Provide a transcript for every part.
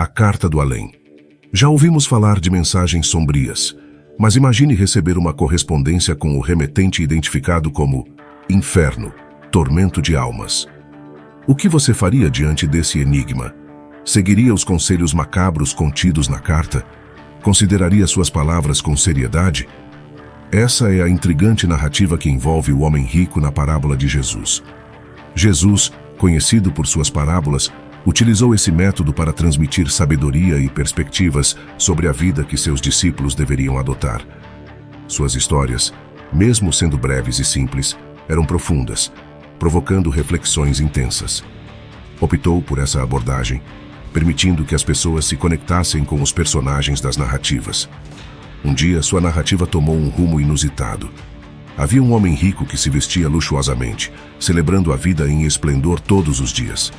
A carta do além. Já ouvimos falar de mensagens sombrias, mas imagine receber uma correspondência com o remetente identificado como inferno, tormento de almas. O que você faria diante desse enigma? Seguiria os conselhos macabros contidos na carta? Consideraria suas palavras com seriedade? Essa é a intrigante narrativa que envolve o homem rico na parábola de Jesus. Jesus, conhecido por suas parábolas, utilizou esse método para transmitir sabedoria e perspectivas sobre a vida que seus discípulos deveriam adotar. Suas histórias, mesmo sendo breves e simples, eram profundas, provocando reflexões intensas. Optou por essa abordagem, permitindo que as pessoas se conectassem com os personagens das narrativas. Um dia, sua narrativa tomou um rumo inusitado. Havia um homem rico que se vestia luxuosamente, celebrando a vida em esplendor todos os dias.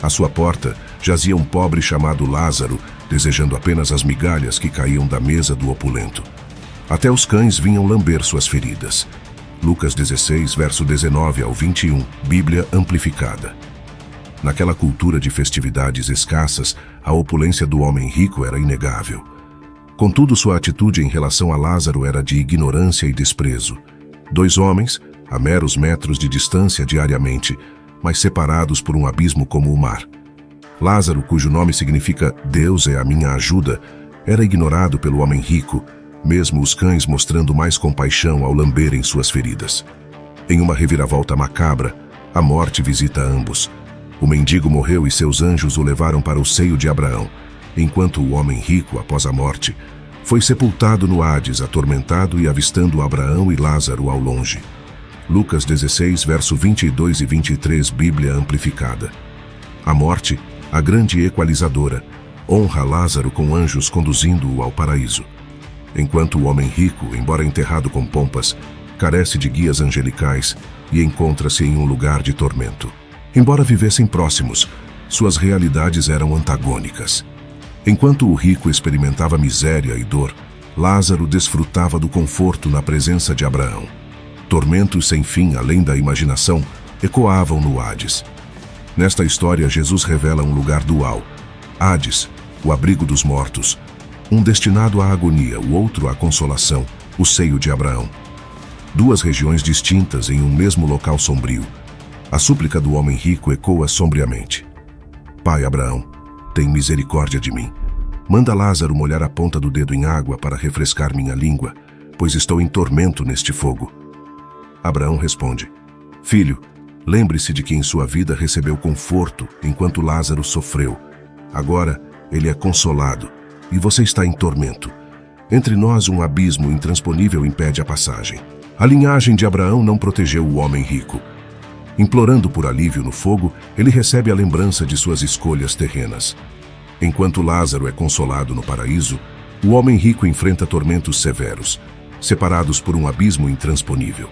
À sua porta, jazia um pobre chamado Lázaro, desejando apenas as migalhas que caíam da mesa do opulento. Até os cães vinham lamber suas feridas. Lucas 16, verso 19 ao 21, Bíblia Amplificada. Naquela cultura de festividades escassas, a opulência do homem rico era inegável. Contudo, sua atitude em relação a Lázaro era de ignorância e desprezo. Dois homens, a meros metros de distância diariamente, mas separados por um abismo como o mar. Lázaro, cujo nome significa Deus é a minha ajuda, era ignorado pelo homem rico, mesmo os cães mostrando mais compaixão ao lamberem suas feridas. Em uma reviravolta macabra, a morte visita ambos. O mendigo morreu e seus anjos o levaram para o seio de Abraão, enquanto o homem rico, após a morte, foi sepultado no Hades, atormentado e avistando Abraão e Lázaro ao longe. Lucas 16, verso 22 e 23, Bíblia Amplificada. A morte, a grande equalizadora, honra Lázaro com anjos conduzindo-o ao paraíso. Enquanto o homem rico, embora enterrado com pompas, carece de guias angelicais e encontra-se em um lugar de tormento. Embora vivessem próximos, suas realidades eram antagônicas. Enquanto o rico experimentava miséria e dor, Lázaro desfrutava do conforto na presença de Abraão. Tormentos sem fim, além da imaginação, ecoavam no Hades. Nesta história, Jesus revela um lugar dual. Hades, o abrigo dos mortos. Um destinado à agonia, o outro à consolação, o seio de Abraão. Duas regiões distintas em um mesmo local sombrio. A súplica do homem rico ecoa sombriamente. Pai Abraão, tem misericórdia de mim. Manda Lázaro molhar a ponta do dedo em água para refrescar minha língua, pois estou em tormento neste fogo. Abraão responde: Filho, lembre-se de que em sua vida recebeu conforto enquanto Lázaro sofreu. Agora ele é consolado e você está em tormento. Entre nós um abismo intransponível impede a passagem. A linhagem de Abraão não protegeu o homem rico. Implorando por alívio no fogo, ele recebe a lembrança de suas escolhas terrenas. Enquanto Lázaro é consolado no paraíso, o homem rico enfrenta tormentos severos, separados por um abismo intransponível.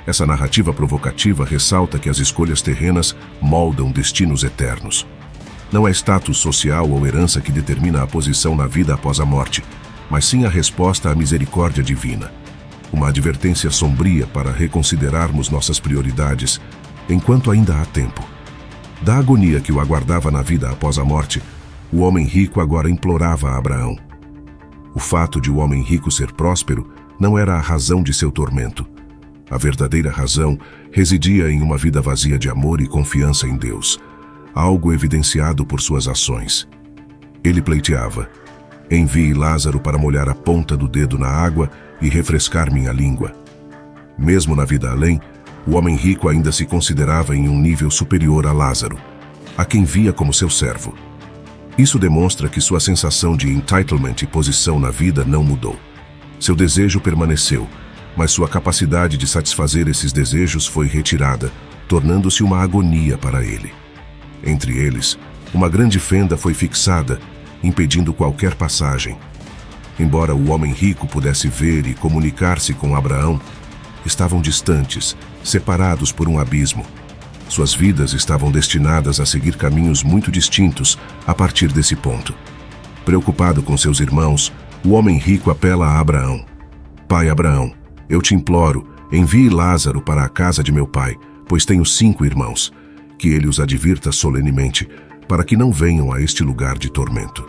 Essa narrativa provocativa ressalta que as escolhas terrenas moldam destinos eternos. Não é status social ou herança que determina a posição na vida após a morte, mas sim a resposta à misericórdia divina. Uma advertência sombria para reconsiderarmos nossas prioridades, enquanto ainda há tempo. Da agonia que o aguardava na vida após a morte, o homem rico agora implorava a Abraão. O fato de o homem rico ser próspero não era a razão de seu tormento. A verdadeira razão residia em uma vida vazia de amor e confiança em Deus, algo evidenciado por suas ações. Ele pleiteava: envie Lázaro para molhar a ponta do dedo na água e refrescar minha língua. Mesmo na vida além, o homem rico ainda se considerava em um nível superior a Lázaro, a quem via como seu servo. Isso demonstra que sua sensação de entitlement e posição na vida não mudou. Seu desejo permaneceu, mas sua capacidade de satisfazer esses desejos foi retirada, tornando-se uma agonia para ele. Entre eles, uma grande fenda foi fixada, impedindo qualquer passagem. Embora o homem rico pudesse ver e comunicar-se com Abraão, estavam distantes, separados por um abismo. Suas vidas estavam destinadas a seguir caminhos muito distintos a partir desse ponto. Preocupado com seus irmãos, o homem rico apela a Abraão: Pai Abraão, eu te imploro, envie Lázaro para a casa de meu pai, pois tenho 5 irmãos. Que ele os advirta solenemente, para que não venham a este lugar de tormento.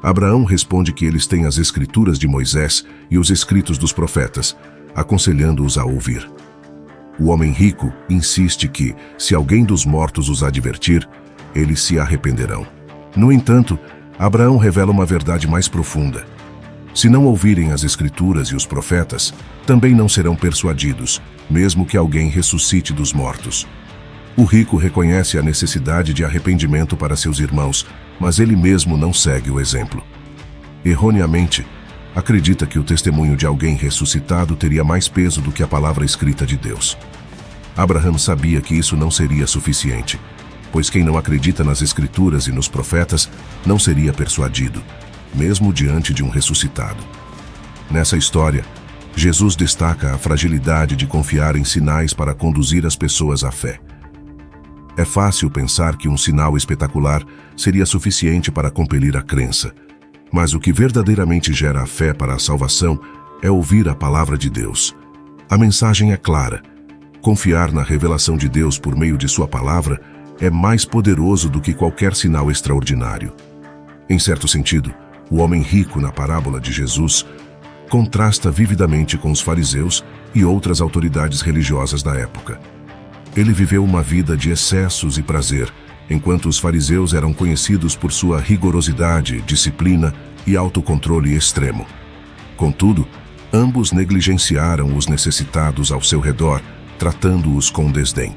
Abraão responde que eles têm as escrituras de Moisés e os escritos dos profetas, aconselhando-os a ouvir. O homem rico insiste que, se alguém dos mortos os advertir, eles se arrependerão. No entanto, Abraão revela uma verdade mais profunda. Se não ouvirem as escrituras e os profetas, também não serão persuadidos, mesmo que alguém ressuscite dos mortos. O rico reconhece a necessidade de arrependimento para seus irmãos, mas ele mesmo não segue o exemplo. Erroneamente, acredita que o testemunho de alguém ressuscitado teria mais peso do que a palavra escrita de Deus. Abraão sabia que isso não seria suficiente, pois quem não acredita nas escrituras e nos profetas não seria persuadido, mesmo diante de um ressuscitado. Nessa história, Jesus destaca a fragilidade de confiar em sinais para conduzir as pessoas à fé. É fácil pensar que um sinal espetacular seria suficiente para compelir a crença, mas o que verdadeiramente gera a fé para a salvação é ouvir a palavra de Deus. A mensagem é clara. Confiar na revelação de Deus por meio de sua palavra é mais poderoso do que qualquer sinal extraordinário. Em certo sentido, o homem rico na parábola de Jesus contrasta vividamente com os fariseus e outras autoridades religiosas da época. Ele viveu uma vida de excessos e prazer, enquanto os fariseus eram conhecidos por sua rigorosidade, disciplina e autocontrole extremo. Contudo, ambos negligenciaram os necessitados ao seu redor, tratando-os com desdém.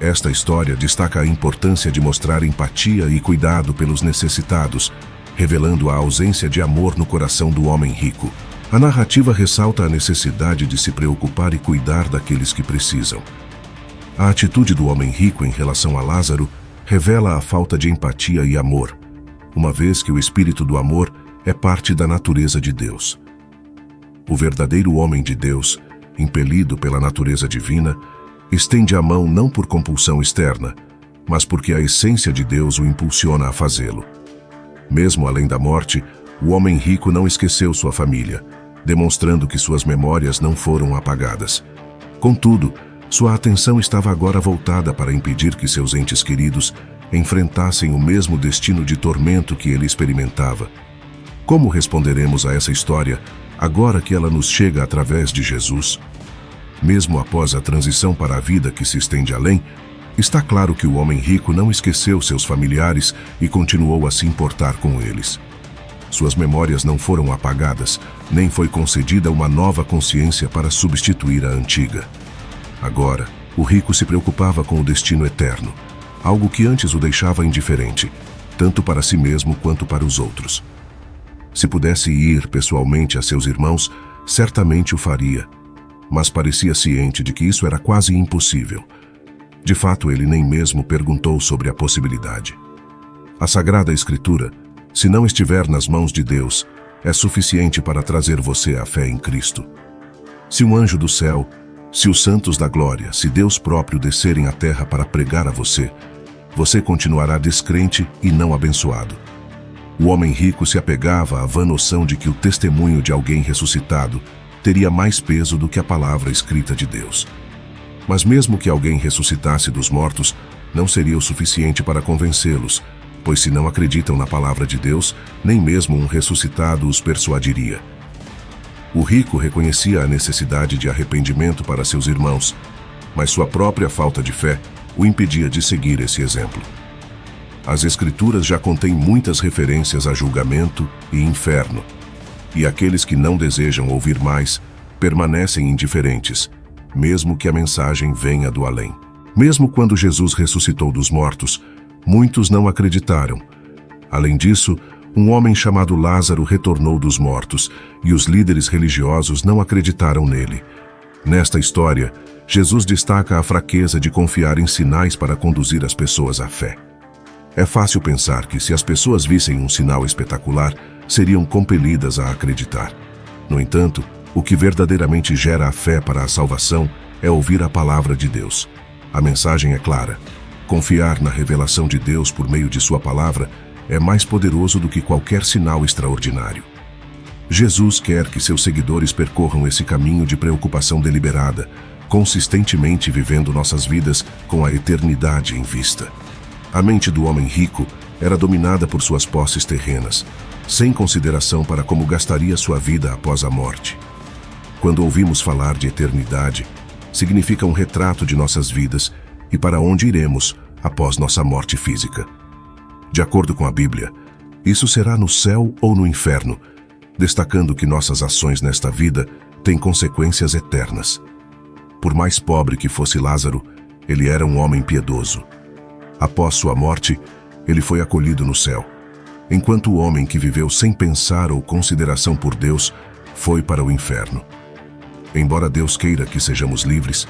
Esta história destaca a importância de mostrar empatia e cuidado pelos necessitados, revelando a ausência de amor no coração do homem rico. A narrativa ressalta a necessidade de se preocupar e cuidar daqueles que precisam. A atitude do homem rico em relação a Lázaro revela a falta de empatia e amor, uma vez que o espírito do amor é parte da natureza de Deus. O verdadeiro homem de Deus, impelido pela natureza divina, estende a mão não por compulsão externa, mas porque a essência de Deus o impulsiona a fazê-lo. Mesmo além da morte, o homem rico não esqueceu sua família, demonstrando que suas memórias não foram apagadas. Contudo, sua atenção estava agora voltada para impedir que seus entes queridos enfrentassem o mesmo destino de tormento que ele experimentava. Como responderemos a essa história, agora que ela nos chega através de Jesus? Mesmo após a transição para a vida que se estende além, está claro que o homem rico não esqueceu seus familiares e continuou a se importar com eles. Suas memórias não foram apagadas, nem foi concedida uma nova consciência para substituir a antiga. Agora, o rico se preocupava com o destino eterno, algo que antes o deixava indiferente, tanto para si mesmo quanto para os outros. Se pudesse ir pessoalmente a seus irmãos, certamente o faria, mas parecia ciente de que isso era quase impossível. De fato, ele nem mesmo perguntou sobre a possibilidade. A Sagrada Escritura, se não estiver nas mãos de Deus, é suficiente para trazer você à fé em Cristo. Se um anjo do céu, se os santos da glória, se Deus próprio descerem à terra para pregar a você, você continuará descrente e não abençoado. O homem rico se apegava à vã noção de que o testemunho de alguém ressuscitado teria mais peso do que a palavra escrita de Deus. Mas mesmo que alguém ressuscitasse dos mortos, não seria o suficiente para convencê-los, pois se não acreditam na palavra de Deus, nem mesmo um ressuscitado os persuadiria. O rico reconhecia a necessidade de arrependimento para seus irmãos, mas sua própria falta de fé o impedia de seguir esse exemplo. As Escrituras já contêm muitas referências a julgamento e inferno, e aqueles que não desejam ouvir mais permanecem indiferentes, mesmo que a mensagem venha do além. Mesmo quando Jesus ressuscitou dos mortos, muitos não acreditaram. Além disso, um homem chamado Lázaro retornou dos mortos, e os líderes religiosos não acreditaram nele. Nesta história, Jesus destaca a fraqueza de confiar em sinais para conduzir as pessoas à fé. É fácil pensar que se as pessoas vissem um sinal espetacular, seriam compelidas a acreditar. No entanto, o que verdadeiramente gera a fé para a salvação é ouvir a palavra de Deus. A mensagem é clara. Confiar na revelação de Deus por meio de sua palavra é mais poderoso do que qualquer sinal extraordinário. Jesus quer que seus seguidores percorram esse caminho de preocupação deliberada, consistentemente vivendo nossas vidas com a eternidade em vista. A mente do homem rico era dominada por suas posses terrenas, sem consideração para como gastaria sua vida após a morte. Quando ouvimos falar de eternidade, significa um retrato de nossas vidas e para onde iremos após nossa morte física. De acordo com a Bíblia, isso será no céu ou no inferno, destacando que nossas ações nesta vida têm consequências eternas. Por mais pobre que fosse Lázaro, ele era um homem piedoso. Após sua morte, ele foi acolhido no céu, enquanto o homem que viveu sem pensar ou consideração por Deus foi para o inferno. Embora Deus queira que sejamos livres,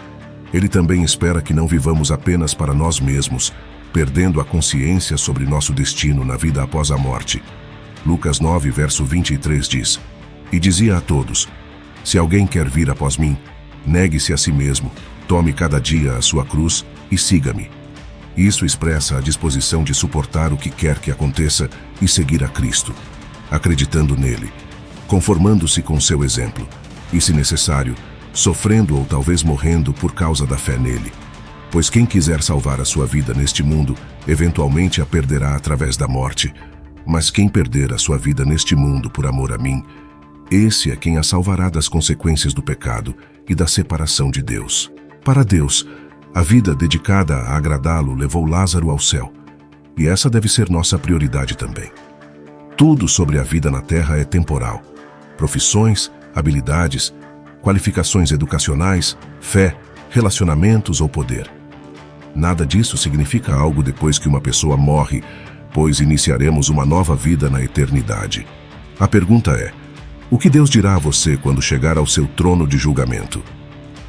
Ele também espera que não vivamos apenas para nós mesmos, perdendo a consciência sobre nosso destino na vida após a morte. Lucas 9, verso 23 diz: E dizia a todos: Se alguém quer vir após mim, negue-se a si mesmo, tome cada dia a sua cruz e siga-me. Isso expressa a disposição de suportar o que quer que aconteça e seguir a Cristo, acreditando nele, conformando-se com seu exemplo, e, se necessário, sofrendo ou talvez morrendo por causa da fé nele. Pois quem quiser salvar a sua vida neste mundo, eventualmente a perderá através da morte. Mas quem perder a sua vida neste mundo por amor a mim, esse é quem a salvará das consequências do pecado e da separação de Deus. Para Deus, a vida dedicada a agradá-lo levou Lázaro ao céu, e essa deve ser nossa prioridade também. Tudo sobre a vida na terra é temporal. Profissões, habilidades, qualificações educacionais, fé, relacionamentos ou poder. Nada disso significa algo depois que uma pessoa morre, pois iniciaremos uma nova vida na eternidade. A pergunta é: o que Deus dirá a você quando chegar ao seu trono de julgamento?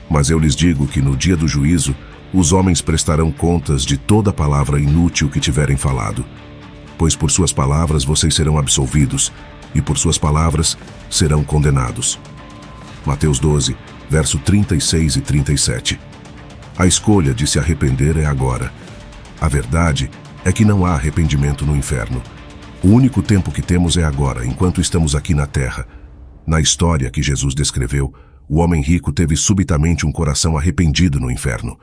Mas eu lhes digo que no dia do juízo, os homens prestarão contas de toda palavra inútil que tiverem falado, pois por suas palavras vocês serão absolvidos, e por suas palavras serão condenados. Mateus 12, verso 36 e 37. A escolha de se arrepender é agora. A verdade é que não há arrependimento no inferno. O único tempo que temos é agora, enquanto estamos aqui na terra. Na história que Jesus descreveu, o homem rico teve subitamente um coração arrependido no inferno.